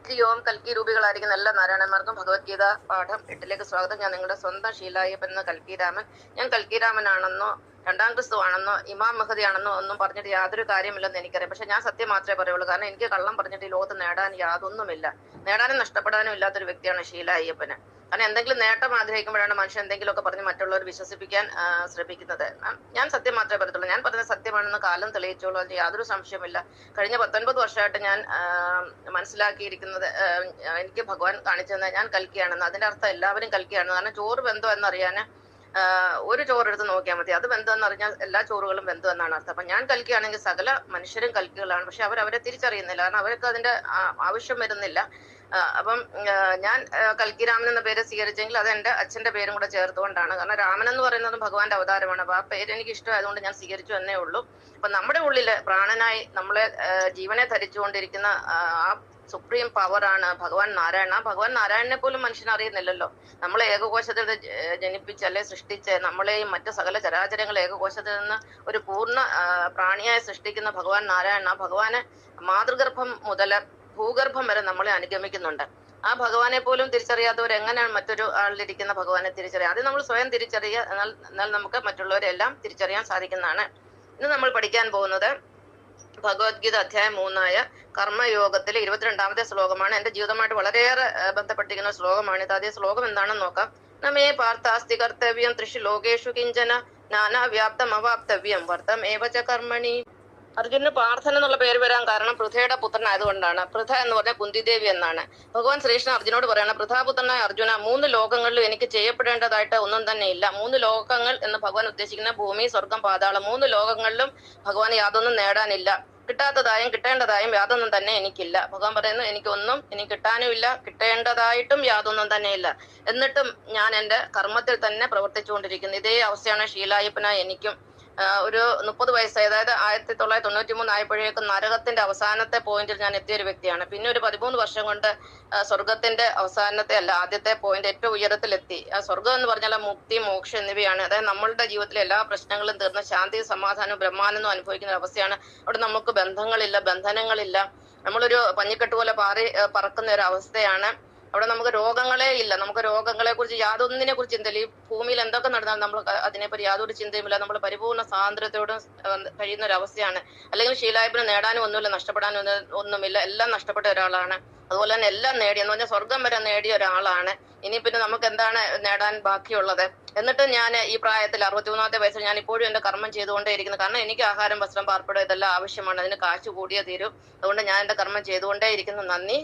ഓം കൽക്കി രൂപികളായിരിക്കുന്ന എല്ലാ നാരായണന്മാർക്കും ഭഗവത്ഗീത പാഠം 8ലേക്ക് സ്വാഗതം. ഞാൻ നിങ്ങളുടെ സ്വന്തം ഷീലായ്യപ്പൻ എന്ന കൽക്കിരാമൻ. ഞാൻ കൽക്കിരാമനാണെന്നോ രണ്ടാം ക്രിസ്തു ആണെന്നോ ഇമാം മഹദി ആണെന്നോ ഒന്നും പറഞ്ഞിട്ട് യാതൊരു കാര്യമില്ലെന്ന് എനിക്കറിയാം. പക്ഷെ ഞാൻ സത്യം മാത്രമേ പറയുള്ളൂ. കാരണം എനിക്ക് കള്ളം പറഞ്ഞിട്ട് ഈ ലോകത്ത് നേടാൻ യാതൊന്നുമില്ല. നേടാനും നഷ്ടപ്പെടാനും ഇല്ലാത്തൊരു വ്യക്തിയാണ് ഷീലായ്യപ്പന്. കാരണം എന്തെങ്കിലും നേട്ടം ആഗ്രഹിക്കുമ്പോഴാണ് മനുഷ്യൻ എന്തെങ്കിലുമൊക്കെ പറഞ്ഞ് മറ്റുള്ളവർ വിശ്വസിപ്പിക്കാൻ ശ്രമിക്കുന്നത്. ഞാൻ സത്യം മാത്രമേ പറയത്തുള്ളൂ. ഞാൻ പറയുന്നത് സത്യമാണെന്ന് കാലം തെളിയിച്ചോളൂ, അതിന് യാതൊരു സംശയമില്ല. കഴിഞ്ഞ 19 വർഷമായിട്ട് ഞാൻ മനസ്സിലാക്കിയിരിക്കുന്നത്, എനിക്ക് ഭഗവാൻ കാണിച്ചു തന്നെ ഞാൻ കൽക്കിയാണെന്ന്. അതിന്റെ അർത്ഥം എല്ലാവരും കൽക്കിയാണെന്ന്. കാരണം ചോറ് വെന്തോ എന്നറിയാൻ ഒരു ചോറെടുത്ത് നോക്കിയാൽ മതി, അത് വെന്തോന്ന് അറിഞ്ഞാൽ എല്ലാ ചോറുകളും വെന്തോ എന്നാണ് അർത്ഥം. അപ്പൊ ഞാൻ കൽക്കിയാണെങ്കിൽ സകല മനുഷ്യരും കൽക്കികളാണ്. പക്ഷെ അവരെ തിരിച്ചറിയുന്നില്ല, കാരണം അവർക്ക് അതിന്റെ ആവശ്യം വരുന്നില്ല. അപ്പം ഞാൻ കൽക്കിരാമൻ എന്ന പേര് സ്വീകരിച്ചെങ്കിൽ അത് എന്റെ അച്ഛന്റെ പേരും കൂടെ ചേർത്തുകൊണ്ടാണ്. കാരണം രാമൻ എന്ന് പറയുന്നത് ഭഗവാന്റെ അവതാരമാണ്. അപ്പൊ ആ പേര് എനിക്ക് ഇഷ്ടമായതുകൊണ്ട് ഞാൻ സ്വീകരിച്ചു എന്നേ ഉള്ളൂ. അപ്പൊ നമ്മുടെ ഉള്ളില് പ്രാണനായി നമ്മളെ ജീവനെ ധരിച്ചുകൊണ്ടിരിക്കുന്ന ആ സുപ്രീം പവറാണ് ഭഗവാൻ നാരായണ. ഭഗവാൻ നാരായണനെ പോലും മനുഷ്യൻ അറിയുന്നില്ലല്ലോ. നമ്മളെ ഏകകോശത്തിൽ ജനിപ്പിച്ച് അല്ലെ സൃഷ്ടിച്ച് നമ്മളെയും മറ്റു സകല ചരാചരങ്ങൾ ഏകകോശത്തിൽ നിന്ന് ഒരു പൂർണ്ണ പ്രാണിയായി സൃഷ്ടിക്കുന്ന ഭഗവാൻ നാരായണ, ഭഗവാനെ മാതൃഗർഭം മുതൽ ഭൂഗർഭം വരെ നമ്മളെ അനുഗമിക്കുന്നുണ്ട്. ആ ഭഗവാനെ പോലും തിരിച്ചറിയാത്തവർ എങ്ങനെയാണ് മറ്റൊരു ആളിലിരിക്കുന്ന ഭഗവാനെ തിരിച്ചറിയുക? അത് നമ്മൾ സ്വയം തിരിച്ചറിയുക, എന്നാൽ നമുക്ക് മറ്റുള്ളവരെല്ലാം തിരിച്ചറിയാൻ സാധിക്കുന്നതാണ്. ഇന്ന് നമ്മൾ പഠിക്കാൻ പോകുന്നത് ഭഗവത്ഗീത അധ്യായം 3 കർമ്മയോഗത്തിലെ 22ാമത്തെ ശ്ലോകമാണ്. എന്റെ ജീവിതമായിട്ട് വളരെയേറെ ബന്ധപ്പെട്ടിരിക്കുന്ന ശ്ലോകമാണിത്. അതേ ശ്ലോകം എന്താണെന്ന് നോക്കാം. നമേ പാർത്ഥാസ്തി കർത്തവ്യം ത്രിഷു ലോകേഷു കിഞ്ചന നാനാ വ്യാപ്തം അവാപ്തവ്യം വർത്തം ഏവച കർമ്മണി. അർജുനന് പാർത്ഥൻ എന്നുള്ള പേര് വരാൻ കാരണം പൃഥയുടെ പുത്രനായതുകൊണ്ടാണ്. പൃഥ എന്ന് പറഞ്ഞാൽ കുന്തിദേവി എന്നാണ്. ഭഗവാൻ ശ്രീകൃഷ്ണൻ അർജുനോട് പറയണം, പൃഥാപുത്രനായ അർജുന, 3 ലോകങ്ങളിലും എനിക്ക് ചെയ്യപ്പെടേണ്ടതായിട്ട് ഒന്നും തന്നെ ഇല്ല. 3 ലോകങ്ങൾ എന്ന് ഭഗവാൻ ഉദ്ദേശിക്കുന്ന ഭൂമി, സ്വർഗം, പാതാളം. 3 ലോകങ്ങളിലും ഭഗവാൻ യാതൊന്നും നേടാനില്ല. കിട്ടാത്തതായും കിട്ടേണ്ടതായും യാതൊന്നും തന്നെ എനിക്കില്ല. ഭഗവാൻ പറയുന്നു, എനിക്കൊന്നും ഇനി കിട്ടാനുമില്ല, കിട്ടേണ്ടതായിട്ടും യാതൊന്നും തന്നെ ഇല്ല. എന്നിട്ടും ഞാൻ എന്റെ കർമ്മത്തിൽ തന്നെ പ്രവർത്തിച്ചുകൊണ്ടിരിക്കുന്നു. ഇതേ അവസ്ഥയാണ് ഷീലായ്യപ്പനായ എനിക്കും. ഒരു 30 വയസ്സായി, അതായത് 1993 ആയപ്പോഴേക്കും നരകത്തിന്റെ അവസാനത്തെ പോയിന്റിൽ ഞാൻ എത്തിയൊരു വ്യക്തിയാണ്. പിന്നെ ഒരു 13 വർഷം കൊണ്ട് സ്വർഗത്തിന്റെ അവസാനത്തെ അല്ല, ആദ്യത്തെ പോയിന്റ് ഏറ്റവും ഉയരത്തിലെത്തി. സ്വർഗം എന്ന് പറഞ്ഞാൽ മുക്തി, മോക്ഷം എന്നിവയാണ്. അതായത് നമ്മളുടെ ജീവിതത്തിലെ എല്ലാ പ്രശ്നങ്ങളും തീർന്ന് ശാന്തി, സമാധാനവും ബ്രഹ്മാനന്ദവും അനുഭവിക്കുന്ന അവസ്ഥയാണ്. അവിടെ നമുക്ക് ബന്ധങ്ങളില്ല, ബന്ധനങ്ങളില്ല. നമ്മളൊരു പഞ്ഞിക്കെട്ട് പോലെ പറക്കുന്ന ഒരു അവസ്ഥയാണ്. അവിടെ നമുക്ക് രോഗങ്ങളെ ഇല്ല. നമുക്ക് രോഗങ്ങളെ കുറിച്ച് യാതൊന്നിനെ കുറിച്ച് ചിന്തയില്ല. ഈ ഭൂമിയിൽ എന്തൊക്കെ നടന്നാലും നമ്മൾ അതിനെപ്പറ്റി യാതൊരു ചിന്തയുമില്ല. നമ്മൾ പരിപൂർണ്ണ സ്വാതന്ത്ര്യത്തോടും കഴിയുന്ന ഒരു അവസ്ഥയാണ്. അല്ലെങ്കിൽ ഷീലായ്യപ്പന് നേടാനും ഒന്നുമില്ല, നഷ്ടപ്പെടാനും ഒന്നുമില്ല. എല്ലാം നഷ്ടപ്പെട്ട ഒരാളാണ്. അതുപോലെ തന്നെ എല്ലാം നേടിയെന്ന് പറഞ്ഞാൽ സ്വർഗം വരെ നേടിയ ഒരാളാണ്. ഇനി പിന്നെ നമുക്ക് എന്താണ് നേടാൻ ബാക്കിയുള്ളത്? എന്നിട്ട് ഞാൻ ഈ പ്രായത്തിൽ 63ാമത്തെ വയസ്സിൽ ഞാൻ ഇപ്പോഴും എന്റെ കർമ്മം ചെയ്തുകൊണ്ടേയിരിക്കുന്നു. കാരണം എനിക്ക് ആഹാരം, വസ്ത്രം, പാർപ്പിടം ഇതെല്ലാം ആവശ്യമാണ്. അതിന് കാശ് കൂടിയേ തീരൂ. അതുകൊണ്ട് ഞാൻ എന്റെ കർമ്മം ചെയ്തുകൊണ്ടേയിരിക്കുന്നു. നന്ദി.